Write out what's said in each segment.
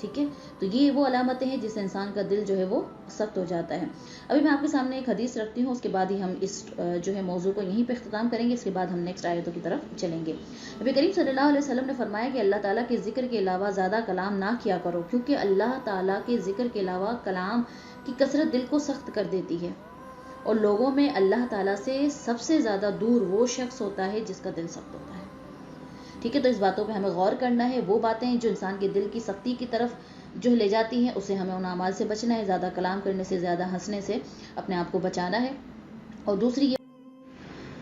ٹھیک ہے، تو یہ وہ علامتیں ہیں جس سے انسان کا دل جو ہے وہ سخت ہو جاتا ہے۔ ابھی میں آپ کے سامنے ایک حدیث رکھتی ہوں، اس کے بعد ہی ہم اس جو ہے موضوع کو یہیں پہ اختتام کریں گے، اس کے بعد ہم نیکسٹ آیتوں کی طرف چلیں گے۔ نبی کریم صلی اللہ علیہ وسلم نے فرمایا کہ اللہ تعالیٰ کے ذکر کے علاوہ زیادہ کلام نہ کیا کرو، کیونکہ اللہ تعالیٰ کے ذکر کے علاوہ کلام کی کثرت دل کو سخت کر دیتی ہے، اور لوگوں میں اللہ تعالیٰ سے سب سے زیادہ دور وہ شخص ہوتا ہے جس کا دل سخت ہوتا ہے۔ ٹھیک ہے، تو اس باتوں پہ ہمیں غور کرنا ہے۔ وہ باتیں جو انسان کے دل کی سختی کی طرف جو لے جاتی ہیں، اسے ہمیں ان اعمال سے بچنا ہے، زیادہ کلام کرنے سے، زیادہ ہنسنے سے اپنے آپ کو بچانا ہے۔ اور دوسری یہ،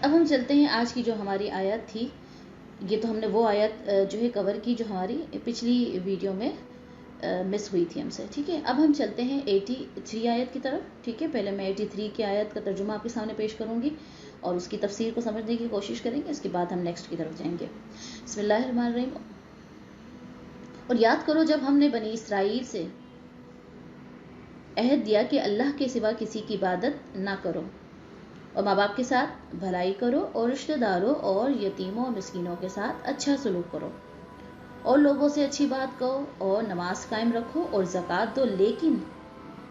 اب ہم چلتے ہیں آج کی جو ہماری آیت تھی، یہ تو ہم نے وہ آیت جو ہے کور کی جو ہماری پچھلی ویڈیو میں مس ہوئی تھی ہم سے۔ ٹھیک ہے، اب ہم چلتے ہیں 83 آیت کی طرف۔ ٹھیک ہے، پہلے میں 83 کی آیت کا ترجمہ آپ کے سامنے پیش کروں گی اور اس کی تفسیر کو سمجھنے کی کوشش کریں گے، اس کے بعد ہم نیکسٹ کی طرف جائیں گے۔ بسم اللہ الرحمن الرحیم۔ اور یاد کرو جب ہم نے بنی اسرائیل سے عہد دیا کہ اللہ کے سوا کسی کی عبادت نہ کرو، اور ماں باپ کے ساتھ بھلائی کرو، اور رشتہ داروں اور یتیموں اور مسکینوں کے ساتھ اچھا سلوک کرو، اور لوگوں سے اچھی بات کہو، اور نماز قائم رکھو اور زکوٰۃ دو، لیکن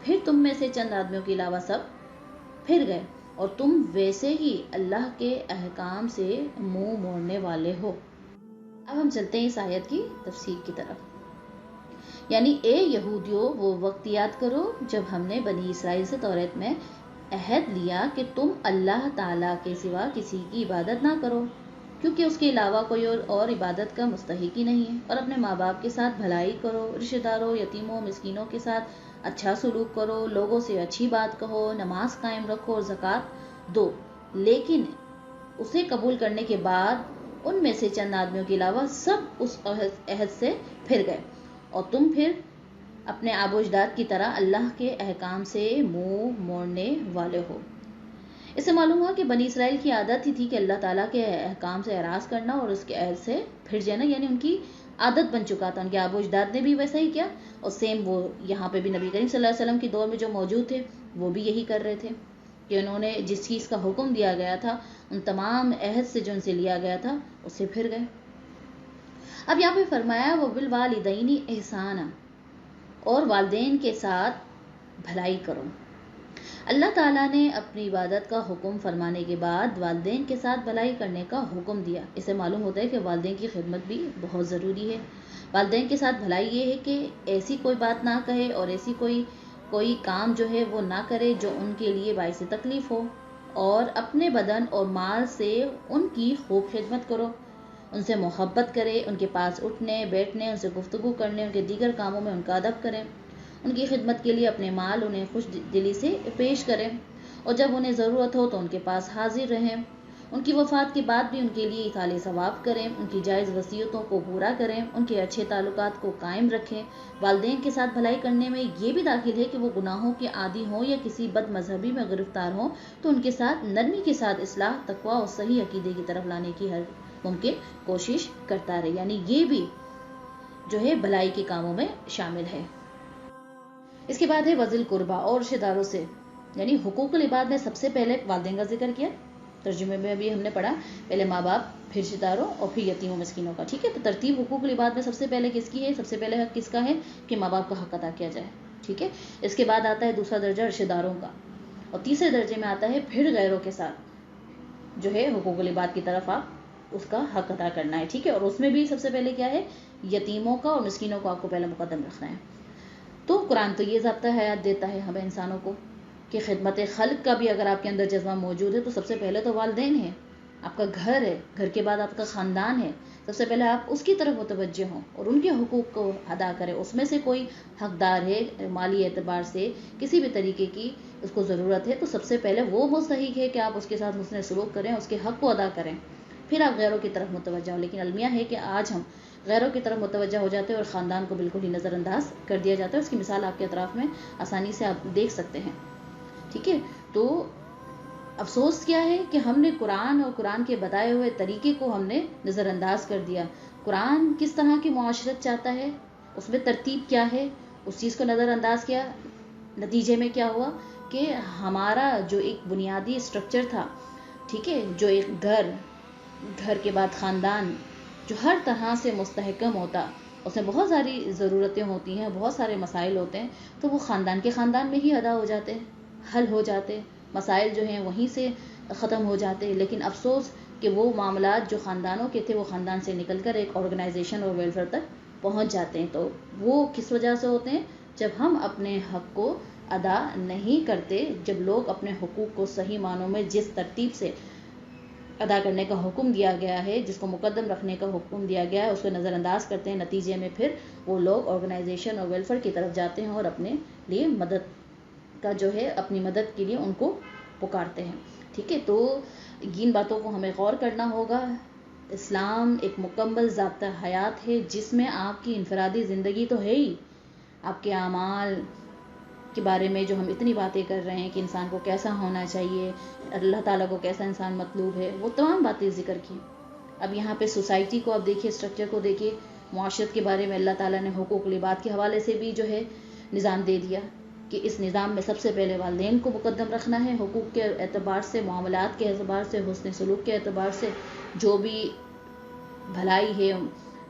پھر تم میں سے چند آدمیوں کے علاوہ سب پھر گئے، اور تم ویسے ہی اللہ کے احکام سے منہ موڑنے والے ہو۔ اب ہم چلتے ہیں اس آیت کی تفسیر کی طرف۔ یعنی اے یہودیوں، وہ وقت یاد کرو جب ہم نے بنی اسرائیل سے توریت میں عہد لیا کہ تم اللہ تعالیٰ کے سوا کسی کی عبادت نہ کرو، کیونکہ اس کے علاوہ کوئی اور عبادت کا مستحق ہی نہیں ہے، اور اپنے ماں باپ کے ساتھ بھلائی کرو، رشتہ داروں، یتیموں، مسکینوں کے ساتھ اچھا سلوک کرو، لوگوں سے اچھی بات کہو، نماز قائم رکھو اور زکوٰۃ دو، لیکن اسے قبول کرنے کے بعد ان میں سے چند آدمیوں کے علاوہ سب اس عہد سے پھر گئے، اور تم پھر اپنے آب و اجداد کی طرح اللہ کے احکام سے منہ موڑنے والے ہو۔ اس سے معلوم ہوا کہ بنی اسرائیل کی عادت ہی تھی کہ اللہ تعالیٰ کے احکام سے اعراض کرنا اور اس کے عہد سے پھر جانا، یعنی ان کی عادت بن چکا تھا۔ ان کے آب و اجداد نے بھی ویسا ہی کیا، اور سیم وہ یہاں پہ بھی نبی کریم صلی اللہ علیہ وسلم کے دور میں جو موجود تھے وہ بھی یہی کر رہے تھے کہ انہوں نے جس چیز کا حکم دیا گیا تھا، ان تمام عہد سے جو ان سے لیا گیا تھا اس سے پھر گئے۔ اب یہاں پہ فرمایا وہ بالوالدین احسانا، اور والدین کے ساتھ بھلائی کرو۔ اللہ تعالیٰ نے اپنی عبادت کا حکم فرمانے کے بعد والدین کے ساتھ بھلائی کرنے کا حکم دیا۔ اسے معلوم ہوتا ہے کہ والدین کی خدمت بھی بہت ضروری ہے۔ والدین کے ساتھ بھلائی یہ ہے کہ ایسی کوئی بات نہ کہے اور ایسی کوئی کام جو ہے وہ نہ کرے جو ان کے لیے باعث تکلیف ہو، اور اپنے بدن اور مال سے ان کی خوب خدمت کرو، ان سے محبت کرے، ان کے پاس اٹھنے بیٹھنے، ان سے گفتگو کرنے، ان کے دیگر کاموں میں ان کا ادب کریں، ان کی خدمت کے لیے اپنے مال انہیں خوش دلی سے پیش کریں، اور جب انہیں ضرورت ہو تو ان کے پاس حاضر رہیں، ان کی وفات کے بعد بھی ان کے لیے ایصال ثواب کریں، ان کی جائز وصیتوں کو پورا کریں، ان کے اچھے تعلقات کو قائم رکھیں۔ والدین کے ساتھ بھلائی کرنے میں یہ بھی داخل ہے کہ وہ گناہوں کے عادی ہوں یا کسی بد مذہبی میں گرفتار ہوں تو ان کے ساتھ نرمی کے ساتھ اصلاح، تقویٰ اور صحیح عقیدے کی طرف لانے کی ہر ممکن کوشش کرتا رہے، یعنی یہ بھی جو ہے بھلائی کے کاموں میں شامل ہے۔ اس کے بعد ہے وذی القربیٰ، اور رشتہ داروں سے، یعنی حقوق العباد میں سب سے پہلے والدین کا ذکر کیا، ترجمے میں بھی ہم نے پڑھا، پہلے ماں باپ، پھر رشتہ داروں اور پھر یتیموں مسکینوں کا۔ ٹھیک ہے، تو ترتیب حقوق العباد میں سب سے پہلے کس کی ہے؟ سب سے پہلے حق کس کا ہے کہ ماں باپ کا حق ادا کیا جائے۔ ٹھیک ہے، اس کے بعد آتا ہے دوسرا درجہ رشتہ داروں کا، اور تیسرے درجے میں آتا ہے پھر غیروں کے ساتھ جو ہے حقوق العباد کی طرف آپ اس کا حق ادا کرنا ہے۔ ٹھیک ہے، اور اس میں بھی سب سے پہلے کیا ہے؟ یتیموں کا اور مسکینوں کو آپ کو پہلے مقدم رکھنا ہے۔ تو قرآن تو یہ ضابطہ حیات دیتا ہے ہمیں انسانوں کو کہ خدمت خلق کا بھی اگر آپ کے اندر جذبہ موجود ہے تو سب سے پہلے تو والدین ہیں، آپ کا گھر ہے، گھر کے بعد آپ کا خاندان ہے، سب سے پہلے آپ اس کی طرف متوجہ ہوں اور ان کے حقوق کو ادا کریں۔ اس میں سے کوئی حقدار ہے مالی اعتبار سے، کسی بھی طریقے کی اس کو ضرورت ہے، تو سب سے پہلے وہ مستحق ہے کہ آپ اس کے ساتھ حسن سلوک کریں، اس کے حق کو ادا کریں، پھر آپ غیروں کی طرف متوجہ ہوں۔ لیکن المیہ ہے کہ آج ہم غیروں کی طرف متوجہ ہو جاتے ہیں اور خاندان کو بالکل ہی نظر انداز کر دیا جاتا ہے۔ اس کی مثال آپ کے اطراف میں آسانی سے آپ دیکھ سکتے ہیں۔ ٹھیک ہے، تو افسوس کیا ہے کہ ہم نے قرآن اور قرآن کے بتائے ہوئے طریقے کو ہم نے نظر انداز کر دیا۔ قرآن کس طرح کی معاشرت چاہتا ہے، اس میں ترتیب کیا ہے، اس چیز کو نظر انداز کیا، نتیجے میں کیا ہوا کہ ہمارا جو ایک بنیادی اسٹرکچر تھا، ٹھیک ہے، جو ایک گھر کے بعد خاندان جو ہر طرح سے مستحکم ہوتا، اس میں بہت ساری ضرورتیں ہوتی ہیں، بہت سارے مسائل ہوتے ہیں، تو وہ خاندان کے خاندان میں ہی ادا ہو جاتے ہیں، حل ہو جاتے، مسائل جو ہیں وہیں سے ختم ہو جاتے. لیکن افسوس کہ وہ معاملات جو خاندانوں کے تھے وہ خاندان سے نکل کر ایک آرگنائزیشن اور ویلفیئر تک پہنچ جاتے ہیں. تو وہ کس وجہ سے ہوتے ہیں؟ جب ہم اپنے حق کو ادا نہیں کرتے، جب لوگ اپنے حقوق کو صحیح معنوں میں جس ترتیب سے ادا کرنے کا حکم دیا گیا ہے، جس کو مقدم رکھنے کا حکم دیا گیا ہے، اس کو نظر انداز کرتے ہیں. نتیجے میں پھر وہ لوگ آرگنائزیشن اور ویلفیئر کی طرف جاتے ہیں اور اپنے لیے مدد کا جو ہے، اپنی مدد کے لیے ان کو پکارتے ہیں. ٹھیک ہے، تو ان باتوں کو ہمیں غور کرنا ہوگا. اسلام ایک مکمل ضابطہ حیات ہے جس میں آپ کی انفرادی زندگی تو ہے ہی، آپ کے اعمال کے بارے میں جو ہم اتنی باتیں کر رہے ہیں کہ انسان کو کیسا ہونا چاہیے، اللہ تعالیٰ کو کیسا انسان مطلوب ہے، وہ تمام باتیں ذکر کی. اب یہاں پہ سوسائٹی کو اب دیکھیے، اسٹرکچر کو دیکھیے، معاشرت کے بارے میں اللہ تعالیٰ نے حقوق العباد کے حوالے سے بھی جو ہے نظام دے دیا کہ اس نظام میں سب سے پہلے والدین کو مقدم رکھنا ہے. حقوق کے اعتبار سے، معاملات کے اعتبار سے، حسن سلوک کے اعتبار سے، جو بھی بھلائی ہے،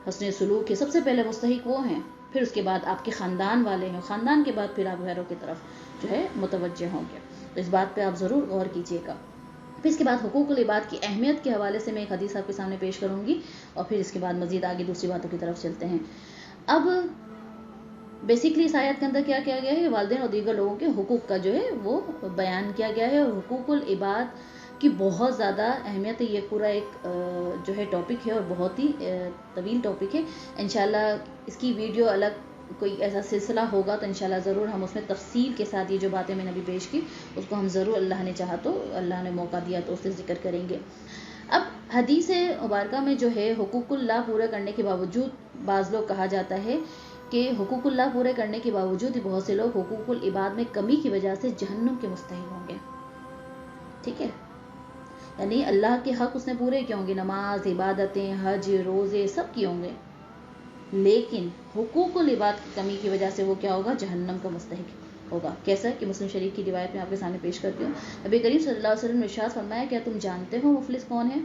حسن سلوک ہے، سب سے پہلے مستحق وہ ہیں. پھر اس کے بعد آپ کے خاندان والے ہیں، خاندان کے بعد پھر آپ غیروں کی طرف جو ہے متوجہ ہوں گے. تو اس بات پہ آپ ضرور غور کیجیے گا. پھر اس کے بعد حقوق العباد کی اہمیت کے حوالے سے میں ایک حدیث آپ کے سامنے پیش کروں گی، اور پھر اس کے بعد مزید آگے دوسری باتوں کی طرف چلتے ہیں. اب بیسکلی اس آیت کے اندر کیا کیا گیا ہے؟ والدین اور دیگر لوگوں کے حقوق کا جو ہے وہ بیان کیا گیا ہے. اور حقوق العباد کی بہت زیادہ اہمیت ہے. یہ پورا ایک جو ہے ٹاپک ہے اور بہت ہی طویل ٹاپک ہے. انشاءاللہ اس کی ویڈیو الگ کوئی ایسا سلسلہ ہوگا تو انشاءاللہ ضرور ہم اس میں تفصیل کے ساتھ یہ جو باتیں میں نے ابھی پیش کی اس کو ہم ضرور، اللہ نے چاہا تو، اللہ نے موقع دیا تو اس سے ذکر کریں گے. اب حدیث مبارکہ میں جو ہے حقوق اللہ پورے کرنے کے باوجود بعض لوگ کہا جاتا ہے کہ حقوق اللہ پورے کرنے کے باوجود بہت سے لوگ حقوق العباد میں کمی کی وجہ سے جہنم کے مستحق ہوں گے. ٹھیک ہے، یعنی اللہ کے حق اس نے پورے کیے ہوں گے، نماز، عبادتیں، حج، روزے سب کیے ہوں گے، لیکن حقوق العباد کی کمی کی وجہ سے وہ کیا ہوگا؟ جہنم کا مستحق ہوگا. کیسا کہ مسلم شریف کی روایت میں آپ کے سامنے پیش کرتی ہوں. نبی کریم صلی اللہ علیہ وسلم نے ارشاد فرمایا، کیا تم جانتے ہو مفلس کون ہے؟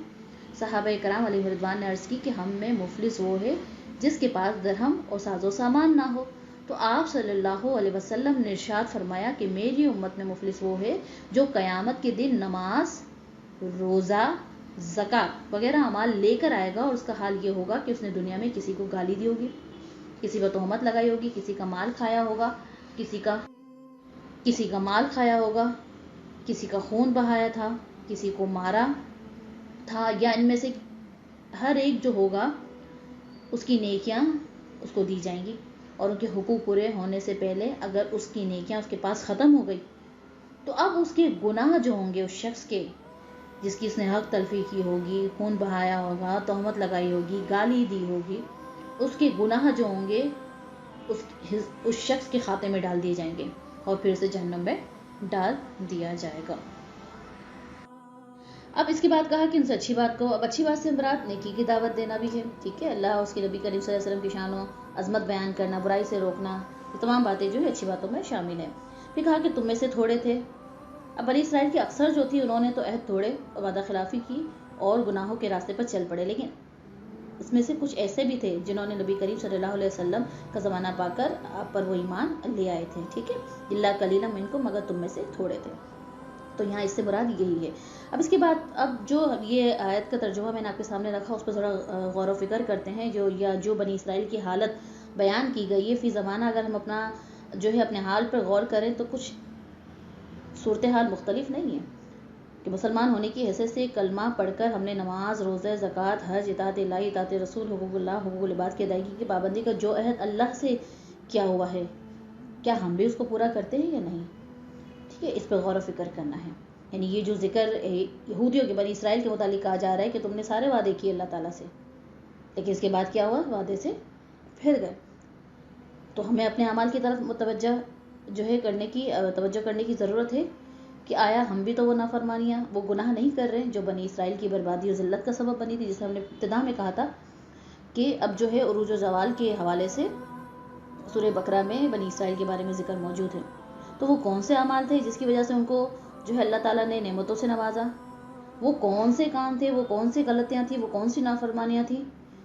صحابہ کرام علیہ رضوان نے عرض کی کہ ہم میں مفلس وہ ہے جس کے پاس درہم اور ساز و سامان نہ ہو. تو آپ صلی اللہ علیہ وسلم نے ارشاد فرمایا کہ میری امت میں مفلس وہ ہے جو قیامت کے دن نماز، روزہ، زکوٰۃ وغیرہ اعمال لے کر آئے گا، اور اس کا حال یہ ہوگا کہ اس نے دنیا میں کسی کو گالی دی ہوگی، کسی پر تہمت لگائی ہوگی، کسی کا مال کھایا ہوگا، کسی کا مال کھایا ہوگا، کسی کا خون بہایا تھا، کسی کو مارا تھا، یا ان میں سے ہر ایک جو ہوگا اس کی نیکیاں اس کو دی جائیں گی. اور ان کے حقوق پورے ہونے سے پہلے اگر اس کی نیکیاں اس کے پاس ختم ہو گئی تو اب اس کے گناہ جو ہوں گے، اس شخص کے جس کی اس نے حق تلفی کی ہوگی، خون بہایا ہوگا، تہمت لگائی ہوگی، گالی دی ہوگی، اس کے گناہ جو ہوں گے اس شخص کے کھاتے میں ڈال دیے جائیں گے اور پھر اسے جہنم میں ڈال دیا جائے گا. اب اس کے بعد کہا کہ ان سے اچھی بات کہو. اب اچھی بات سے مراد نیکی کی دعوت دینا بھی ہے. ٹھیک ہے، اللہ اور اس کے نبی کریم صلی اللہ علیہ وسلم کی شان و عظمت بیان کرنا، برائی سے روکنا، یہ تمام باتیں جو ہے اچھی باتوں میں شامل ہیں. پھر کہا کہ تم میں سے تھوڑے تھے. اب بنی اسرائیل کی اکثر جو تھی انہوں نے تو عہد توڑے اور وعدہ خلافی کی اور گناہوں کے راستے پر چل پڑے، لیکن اس میں سے کچھ ایسے بھی تھے جنہوں نے نبی کریم صلی اللہ علیہ وسلم کا زمانہ پا کر آپ پر وہ ایمان لے آئے تھے. ٹھیک ہے، اللہ قلیلا منکم، مگر تم میں سے تھوڑے تھے. تو یہاں اس سے مراد یہی ہے. اب اس کے بعد اب جو یہ آیت کا ترجمہ میں نے آپ کے سامنے رکھا اس پر ذرا غور و فکر کرتے ہیں. جو بنی اسرائیل کی حالت بیان کی گئی ہے فی زمانہ، اگر ہم اپنا جو ہے اپنے حال پر غور کریں تو کچھ صورتحال مختلف نہیں ہے کہ مسلمان ہونے کی حیثیت سے کلمہ پڑھ کر ہم نے نماز، روزہ، زکوٰۃ، حج، اطاعت الہی، اطاعت رسول، حقوق اللہ، حقوق العباد کی ادائیگی کی پابندی کا جو عہد اللہ سے کیا ہوا ہے، کیا ہم بھی اس کو پورا کرتے ہیں یا نہیں؟ ٹھیک ہے، اس پر غور و فکر کرنا ہے. یعنی یہ جو ذکر یہودیوں کے، بنی اسرائیل کے متعلق کہا جا رہا ہے کہ تم نے سارے وعدے کیے اللہ تعالیٰ سے، لیکن اس کے بعد کیا ہوا؟ وعدے سے پھر گئے. تو ہمیں اپنے اعمال کی طرف متوجہ جو ہے توجہ کرنے کی ضرورت ہے کہ آیا ہم بھی تو وہ نافرمانیاں، وہ گناہ نہیں کر رہے جو بنی اسرائیل کی بربادی و ذلت کا سبب بنی تھی، جسے ہم نے ابتدا میں کہا تھا کہ اب جو ہے عروج و زوال کے حوالے سے سورہ بقرہ میں بنی اسرائیل کے بارے میں ذکر موجود ہے. تو وہ کون سے اعمال تھے جس کی وجہ سے ان کو جو ہے اللہ تعالیٰ نے نعمتوں سے نوازا؟ وہ کون سے کام تھے، وہ کون سی غلطیاں تھیں، وہ کون سی نافرمانیاں تھیں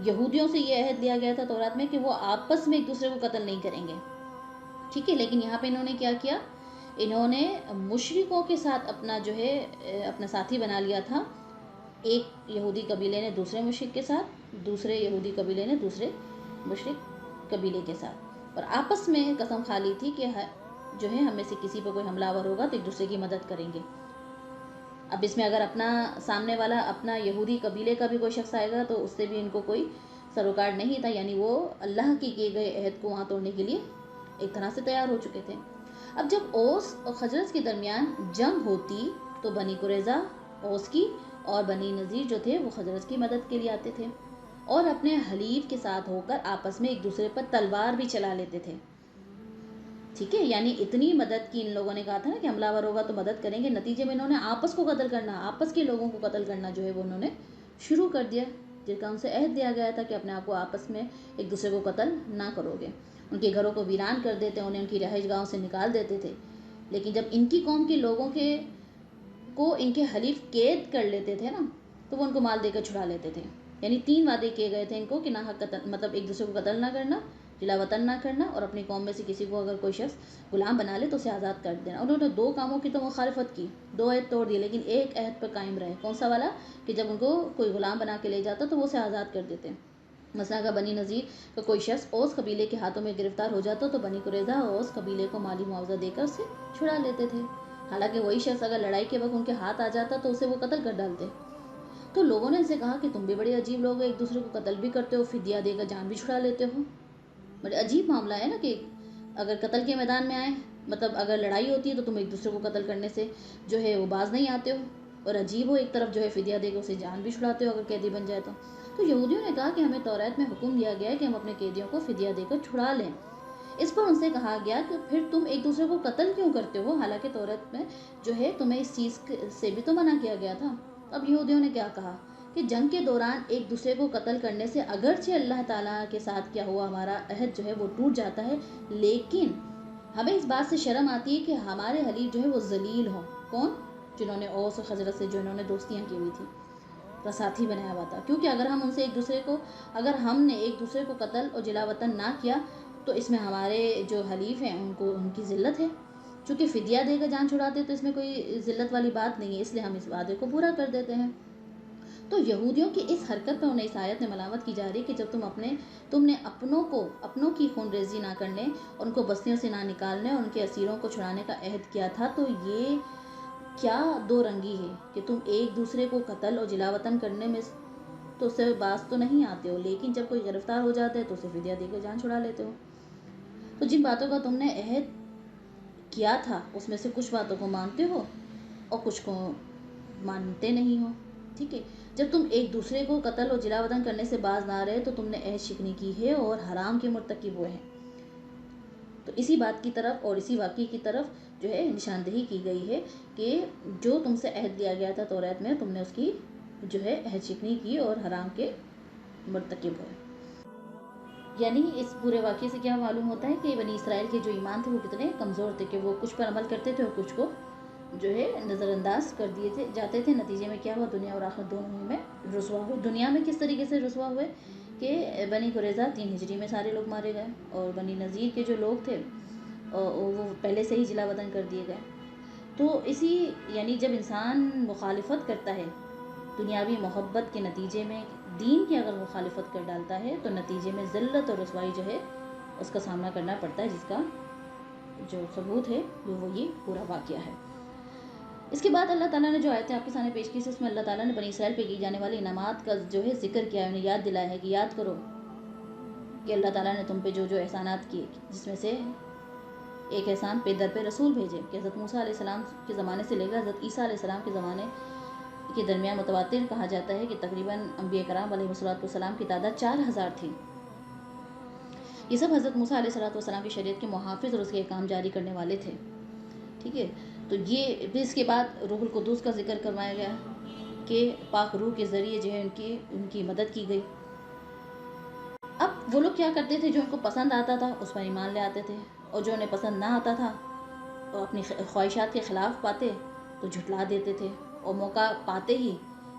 یہودیوں سے یہ عہد لیا گیا تھا تورات میں کہ وہ آپس میں ایک دوسرے کو قتل نہیں کریں گے، ٹھیک ہے، لیکن یہاں پہ انہوں نے کیا کیا، انہوں نے مشرکوں کے ساتھ اپنا جو ہے اپنا ساتھی بنا لیا تھا، ایک یہودی قبیلے نے دوسرے مشرک کے ساتھ، دوسرے یہودی قبیلے نے دوسرے مشرک قبیلے کے ساتھ، اور آپس میں قسم کھا لی تھی کہ جو ہے ہم میں سے کسی پہ کوئی حملہ آور ہوگا تو ایک دوسرے کی مدد کریں گے۔ اب اس میں اگر اپنا سامنے والا اپنا یہودی قبیلے کا بھی کوئی شخص آئے گا تو اس سے بھی ان کو کوئی سروکار نہیں تھا، یعنی وہ اللہ کی کیے گئے عہد کو وہاں توڑنے کے لیے ایک طرح سے تیار ہو چکے تھے۔ اب جب اوس اور خزرج کے درمیان جنگ ہوتی تو بنی قریظہ اوس کی اور بنی نذیر جو تھے وہ خزرج کی مدد کے لیے آتے تھے، اور اپنے حلیف کے ساتھ ہو کر آپس میں ایک دوسرے پر تلوار بھی چلا لیتے تھے، ٹھیک ہے، یعنی اتنی مدد کی ان لوگوں نے کہا تھا نا کہ حملہ آور ہوگا تو مدد کریں گے، نتیجے میں انہوں نے آپس کو قتل کرنا، آپس کے لوگوں کو قتل کرنا جو ہے وہ انہوں نے شروع کر دیا، جن کا ان سے عہد دیا گیا تھا کہ اپنے آپ کو آپس میں ایک دوسرے کو قتل نہ کرو گے، ان کے گھروں کو ویران کر دیتے، انہیں ان کی رہائش گاہوں سے نکال دیتے تھے، لیکن جب ان کی قوم کے لوگوں کو ان کے حلیف قید کر لیتے تھے نا تو وہ ان کو مال دے کر چھڑا لیتے تھے، یعنی 3 وعدے کیے گئے تھے ان کو کہ نہ حق قتل، مطلب ایک دوسرے کو قتل نہ کرنا، جلا وطن نہ کرنا، اور اپنی قوم میں سے کسی کو اگر کوئی شخص غلام بنا لے تو اسے آزاد کر دینا۔ انہوں نے 2 کاموں کی تو مخالفت کی، 2 عہد توڑ دیے، لیکن ایک عہد پر قائم رہے، کون سا والا، کہ جب ان کو کوئی غلام بنا کے لے جاتا تو وہ اسے آزاد کر دیتے۔ مثلا اگر بنی نذیر کا کوئی شخص اوس قبیلے کے ہاتھوں میں گرفتار ہو جاتا تو بنی قریظہ اوس قبیلے کو مالی معاوضہ دے کر اسے چھڑا لیتے تھے، حالانکہ وہی شخص اگر لڑائی کے وقت ان کے ہاتھ آ جاتا تو اسے وہ قتل کر ڈالتے۔ تو لوگوں نے ان سے کہا کہ تم بھی بڑے عجیب لوگ ہو، ایک دوسرے کو قتل بھی کرتے ہو، فدیہ دے کر جان بھی چھڑا لیتے ہو، بڑے عجیب معاملہ ہے نا کہ اگر قتل کے میدان میں آئے، مطلب اگر لڑائی ہوتی ہے تو تم ایک دوسرے کو قتل کرنے سے جو ہے وہ باز نہیں آتے ہو، اور عجیب ہو ایک طرف جو ہے فدیہ دے کر اسے جان بھی چھڑاتے ہو اگر قیدی بن جائے تو یہودیوں نے کہا کہ ہمیں تورات میں حکم دیا گیا ہے کہ ہم اپنے قیدیوں کو فدیہ دے کر چھڑا لیں۔ اس پر ان سے کہا گیا کہ پھر تم ایک دوسرے کو قتل کیوں کرتے ہو، حالانکہ تورات میں جو ہے تمہیں اس چیز سے بھی تو منع کیا گیا تھا۔ اب یہودیوں نے کیا کہا کہ جنگ کے دوران ایک دوسرے کو قتل کرنے سے اگرچہ اللہ تعالیٰ کے ساتھ کیا ہوا ہمارا عہد جو ہے وہ ٹوٹ جاتا ہے، لیکن ہمیں اس بات سے شرم آتی ہے کہ ہمارے حلیف جو ہے وہ ذلیل ہوں۔ کون؟ جنہوں نے اوس و خزرج سے جو انہوں نے دوستیاں کی ہوئی تھی، ساتھی بنایا ہوا تھا، کیونکہ اگر ہم ان سے اگر ہم نے ایک دوسرے کو قتل اور جلا وطن نہ کیا تو اس میں ہمارے جو حلیف ہیں ان کی ذلت ہے، چونکہ فدیہ دے کر جان چھڑاتے تو اس میں کوئی ذلت والی بات نہیں ہے، اس لیے ہم اس وعدے کو پورا کر دیتے ہیں۔ تو یہودیوں کی اس حرکت پر انہیں اس آیت میں ملامت کی جا رہی کہ جب تم نے اپنوں کی خون ریزی نہ کرنے، ان کو بستیوں سے نہ نکالنے اور ان کے اسیروں کو چھڑانے کا عہد کیا تھا، تو یہ کیا 2 رنگی ہے کہ تم ایک دوسرے کو قتل اور جلا وطن کرنے میں تو اس سے باز تو نہیں آتے ہو، لیکن جب کوئی گرفتار ہو جاتا ہے تو اسے فدیہ دے کر جان چھڑا لیتے ہو۔ تو جن باتوں کا تم نے عہد کیا تھا اس میں سے کچھ باتوں کو مانتے ہو اور کچھ کو مانتے نہیں ہو، ٹھیک ہے، جب تم ایک دوسرے کو قتل اور جلا وطن کرنے سے باز نہ رہے تو تم نے عہد شکنی کی ہے اور حرام کے مرتکب ہوئے ہیں۔ تو اسی بات کی طرف اور اسی واقعے کی طرف جو ہے نشاندہی کی گئی ہے کہ جو تم سے عہد دیا گیا تھا تورات میں، تم نے اس کی جو ہے عہد شکنی کی اور حرام کے مرتکب ہوئے۔ یعنی اس پورے واقعے سے کیا معلوم ہوتا ہے کہ بنی اسرائیل کے جو ایمان تھے وہ کتنے کمزور تھے، کہ وہ کچھ پر عمل کرتے تھے اور کچھ کو جو ہے نظر انداز کر دیے جاتے تھے۔ نتیجے میں کیا ہوا، دنیا اور آخرت دونوں میں رسوا ہوئے۔ دنیا میں کس طریقے سے رسوا ہوئے کہ بنی قریظہ 3 ہجری میں سارے لوگ مارے گئے، اور بنی نذیر کے جو لوگ تھے وہ پہلے سے ہی جلا وطن کر دیے گئے۔ تو یعنی جب انسان مخالفت کرتا ہے دنیاوی محبت کے نتیجے میں، دین کی اگر مخالفت کر ڈالتا ہے تو نتیجے میں ذلت اور رسوائی جو ہے اس کا سامنا کرنا پڑتا ہے، جس کا جو ثبوت ہے وہ یہ پورا واقعہ ہے۔ اس کے بعد اللہ تعالیٰ نے جو آیتیں آپ کے سامنے پیش کی اس میں اللہ تعالیٰ نے بنی اسرائیل پہ کی جانے والی انعامات کا جو ہے ذکر کیا ہے، انہیں یاد دلایا ہے کہ یاد کرو کہ اللہ تعالیٰ نے تم پہ جو احسانات کیے، جس میں سے ایک احسان پہ در پہ رسول بھیجے، کہ حضرت موسیٰ علیہ السلام کے زمانے سے لے کر حضرت عیسیٰ علیہ السلام کے زمانے کے درمیان متواتر کہا جاتا ہے کہ تقریباً انبیاء کرام علیہ السلام کی تعداد 4000 تھی۔ یہ سب حضرت موسیٰ علیہ السلام کی شریعت کے محافظ اور اس کے احکام جاری کرنے والے تھے، ٹھیک ہے۔ تو یہ بھی اس کے بعد روح القدس کا ذکر کروایا گیا کہ پاک روح کے ذریعے جو ہے ان کی مدد کی گئی۔ اب وہ لوگ کیا کرتے تھے، جو ان کو پسند آتا تھا اس پر ایمان لے آتے تھے، اور جو انہیں پسند نہ آتا تھا اور اپنی خواہشات کے خلاف پاتے تو جھٹلا دیتے تھے، اور موقع پاتے ہی